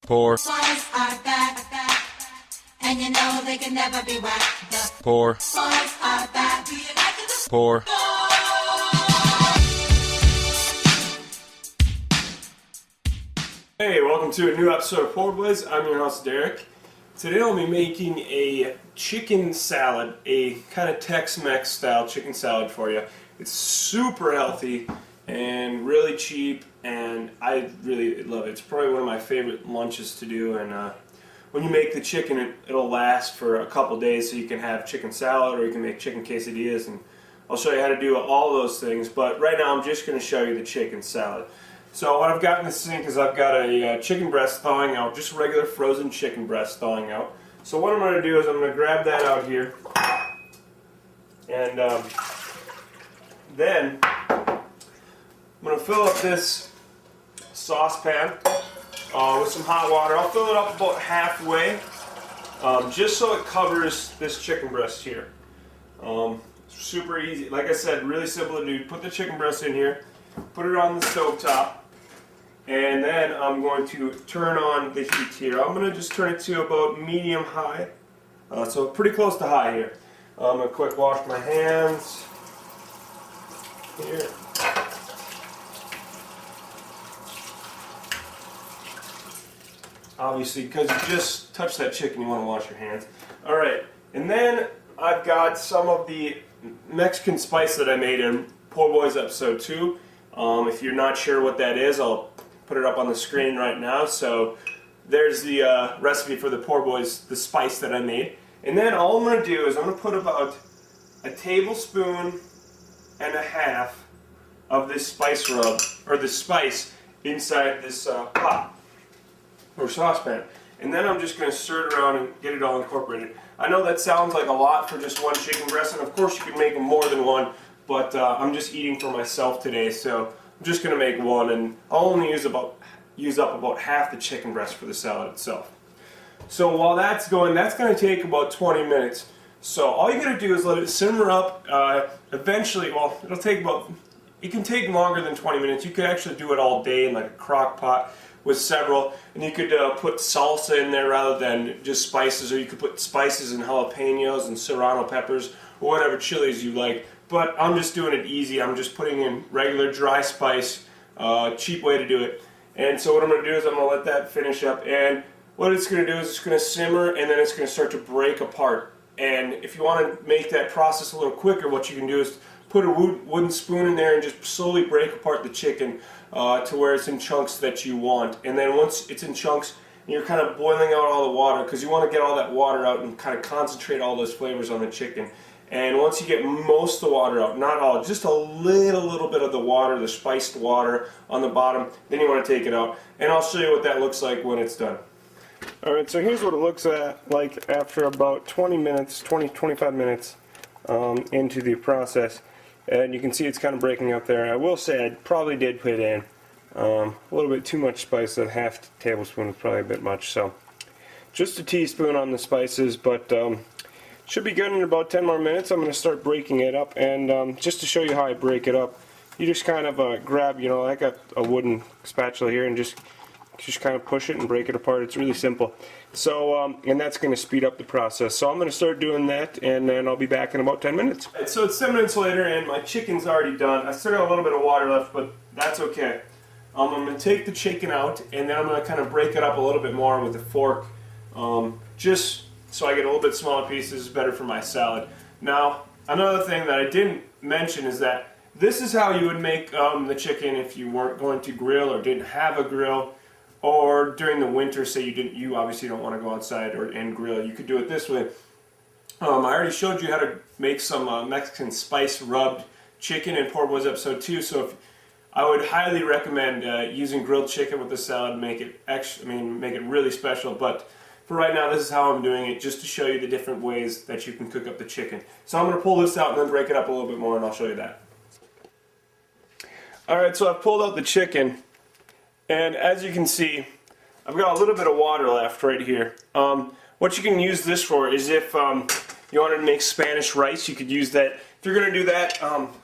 Poor Boys are back, and you know they can never be whacked. The poor boys are back. Do you like it? poor Hey, welcome to a new episode of Poorboys. I'm your host, Derek. Today I'll be making a chicken salad, a kind of Tex-Mex style chicken salad for you. It's super healthy and really cheap, and I really love it. It's probably one of my favorite lunches to do, and when you make the chicken, it'll last for a couple days, so you can have chicken salad or you can make chicken quesadillas, and I'll show you how to do all those things, but right now I'm just going to show you the chicken salad. So what I've got in the sink is I've got a chicken breast thawing out, just regular frozen chicken breast thawing out. So what I'm going to do is I'm going to grab that out here, and then I'm going to fill up this saucepan with some hot water. I'll fill it up about halfway, just so it covers this chicken breast here. Super easy. Like I said, really simple to do. Put the chicken breast in here, put it on the stove top, and then I'm going to turn on the heat here. I'm going to just turn it to about medium-high, so pretty close to high here. I'm going to quick wash my hands here. Obviously, because you just touched that chicken, you want to wash your hands. Alright, and then I've got some of the Mexican spice that I made in Poorboys episode 2. If you're not sure what that is, I'll put it up on the screen right now. So there's the recipe for the Poorboys, the spice that I made. And then all I'm going to do is I'm going to put about a tablespoon and a half of this spice rub, or this spice, inside this pot or saucepan. And then I'm just going to stir it around and get it all incorporated. I know that sounds like a lot for just one chicken breast, and of course you can make more than one, but I'm just eating for myself today, so I'm just going to make one, and I'll only use up about half the chicken breast for the salad itself. So while that's going to take about 20 minutes. So all you got to do is let it simmer up. Eventually, well, it can take longer than 20 minutes. You could actually do it all day in like a crock pot with several, and you could put salsa in there rather than just spices, or you could put spices and jalapenos and serrano peppers or whatever chilies you like. But I'm just doing it easy. I'm just putting in regular dry spice, cheap way to do it. And so what I'm going to do is I'm going to let that finish up, and what it's going to do is it's going to simmer, and then it's going to start to break apart. And if you want to make that process a little quicker, what you can do is put a wooden spoon in there and just slowly break apart the chicken to where it's in chunks that you want. And then once it's in chunks, you're kind of boiling out all the water, because you want to get all that water out and kind of concentrate all those flavors on the chicken. And once you get most of the water out, not all, just a little bit of the water, the spiced water on the bottom, then you want to take it out. And I'll show you what that looks like when it's done. Alright, so here's what it looks like after about 25 minutes into the process. And you can see it's kind of breaking up there. I will say I probably did put in a little bit too much spice. A half tablespoon is probably a bit much. So just a teaspoon on the spices, but should be good in about 10 more minutes. I'm going to start breaking it up, and just to show you how I break it up, you just kind of grab, I got a wooden spatula here, and just kind of push it and break it apart. It's really simple. So, and that's going to speed up the process. So I'm going to start doing that, and then I'll be back in about 10 minutes. So it's 10 minutes later, and my chicken's already done. I still got a little bit of water left, but that's okay. I'm going to take the chicken out, and then I'm going to kind of break it up a little bit more with a fork, just so I get a little bit smaller pieces. Better for my salad. Now, another thing that I didn't mention is that this is how you would make the chicken if you weren't going to grill or didn't have a grill, or during the winter, say you obviously don't want to go outside and grill. You could do it this way. I already showed you how to make some Mexican spice rubbed chicken in Poorboys episode 2. So I would highly recommend using grilled chicken with the salad. Make it really special. But for right now, this is how I'm doing it, just to show you the different ways that you can cook up the chicken. So I'm going to pull this out and then break it up a little bit more, and I'll show you that. Alright, so I've pulled out the chicken, and as you can see, I've got a little bit of water left right here. What you can use this for is if you wanted to make Spanish rice, you could use that. If you're going to do that,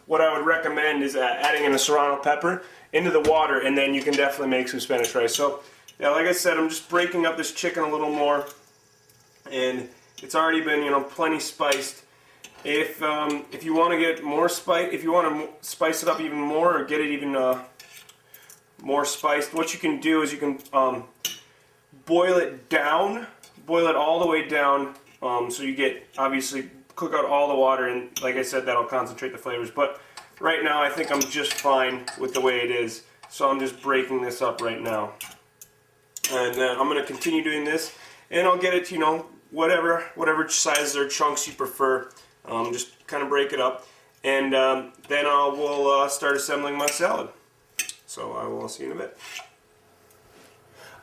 what I would recommend is adding in a serrano pepper into the water, and then you can definitely make some Spanish rice. So yeah, like I said, I'm just breaking up this chicken a little more, and it's already been, you know, plenty spiced. If you want to get more spice, if you want to spice it up even more or get it even more spiced, what you can do is you can boil it down, boil it all the way down, so you get, obviously, cook out all the water, and like I said, that'll concentrate the flavors. But right now, I think I'm just fine with the way it is, so I'm just breaking this up right now. And then I'm going to continue doing this, and I'll get it to, you know, whatever sizes or chunks you prefer. Just kind of break it up, and then we'll start assembling my salad. So I will see you in a bit.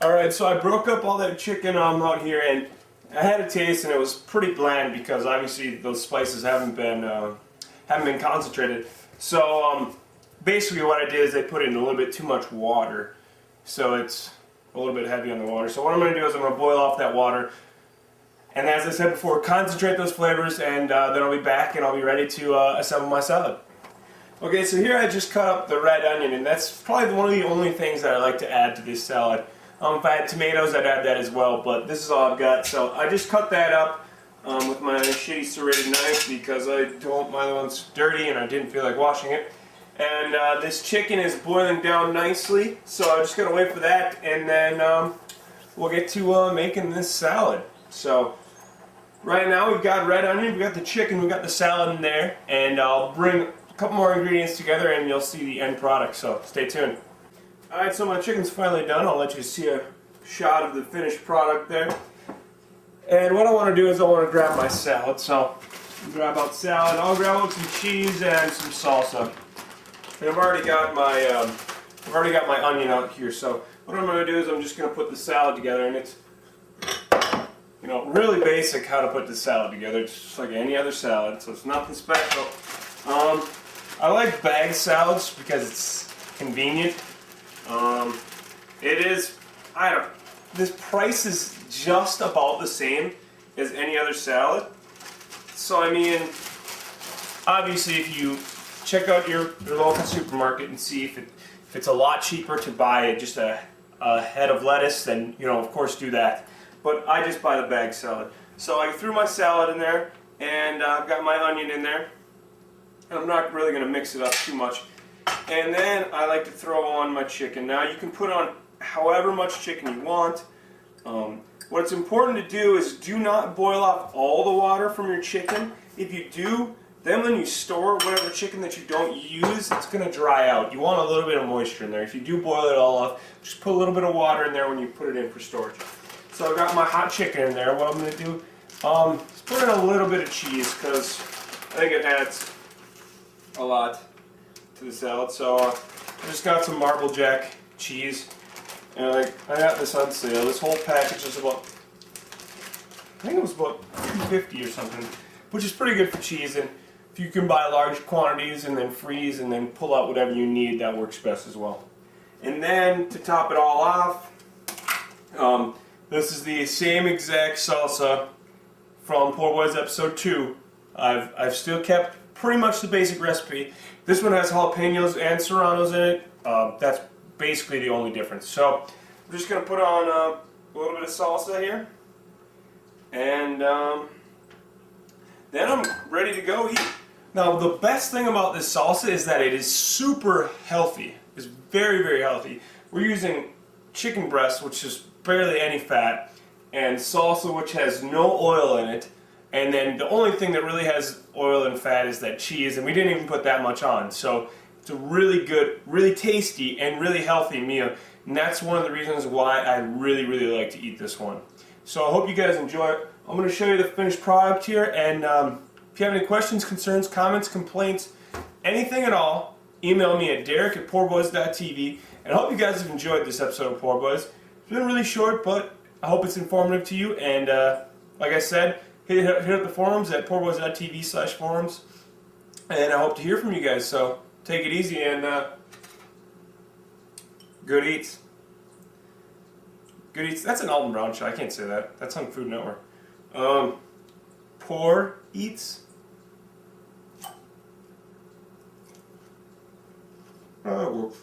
Alright, so I broke up all that chicken out here, and I had a taste, and it was pretty bland because obviously those spices haven't been concentrated. So basically what I did is I put in a little bit too much water, so it's a little bit heavy on the water. So what I'm going to do is I'm going to boil off that water, and as I said before, concentrate those flavors, and then I'll be back and I'll be ready to assemble my salad. Okay, so here I just cut up the red onion, and that's probably one of the only things that I like to add to this salad. If I had tomatoes, I'd add that as well, but this is all I've got. So I just cut that up with my shitty serrated knife because I don't, my one's dirty and I didn't feel like washing it. And this chicken is boiling down nicely, so I'm just going to wait for that, and then we'll get to making this salad. So right now we've got red onion, we've got the chicken, we've got the salad in there, and I'll bring a couple more ingredients together and you'll see the end product, so stay tuned. Alright, so my chicken's finally done. I'll let you see a shot of the finished product there. And what I want to do is I want to grab my salad, so grab out salad, I'll grab out some cheese and some salsa. And I've already got my onion out here, so what I'm going to do is I'm just going to put the salad together, and it's, you know, really basic how to put the salad together. It's just like any other salad, so it's nothing special. I like bag salads because it's convenient. It is, this price is just about the same as any other salad. So I mean, obviously if you check out your local supermarket and see if it's a lot cheaper to buy just a head of lettuce, then, you know, of course do that. But I just buy the bag salad. So I threw my salad in there, and I've got my onion in there. I'm not really going to mix it up too much. And then I like to throw on my chicken. Now you can put on however much chicken you want. What's important to do is do not boil off all the water from your chicken. If you do, then when you store whatever chicken that you don't use, it's going to dry out. You want a little bit of moisture in there. If you do boil it all off, just put a little bit of water in there when you put it in for storage. So I've got my hot chicken in there. What I'm going to do is put in a little bit of cheese because I think it adds a lot to the salad. So I just got some Marble Jack cheese, and I got this on sale. This whole package is about, I think it was about $2.50 or something, which is pretty good for cheese. And if you can buy large quantities and then freeze and then pull out whatever you need, that works best as well. And then to top it all off, this is the same exact salsa from Poorboys episode 2. I've still kept pretty much the basic recipe. This one has jalapenos and serranos in it. That's basically the only difference. So I'm just going to put on a little bit of salsa here, and then I'm ready to go eat. Now the best thing about this salsa is that it is super healthy. It's very, very healthy. We're using chicken breast, which is barely any fat, and salsa, which has no oil in it, and then the only thing that really has oil and fat is that cheese, and we didn't even put that much on. So it's a really good, really tasty, and really healthy meal, and that's one of the reasons why I really, really like to eat this one. So I hope you guys enjoy it. I'm going to show you the finished product here, and if you have any questions, concerns, comments, complaints, anything at all, email me at derek@poorboys.tv, and I hope you guys have enjoyed this episode of Poor Boys. It's been really short, but I hope it's informative to you, and like I said, hit up the forums at poorboys.tv/forums, and I hope to hear from you guys, so take it easy, and good eats. Good eats, that's an Alton Brown show, I can't say that, that's on Food Network. Poor eats. Oh, it works.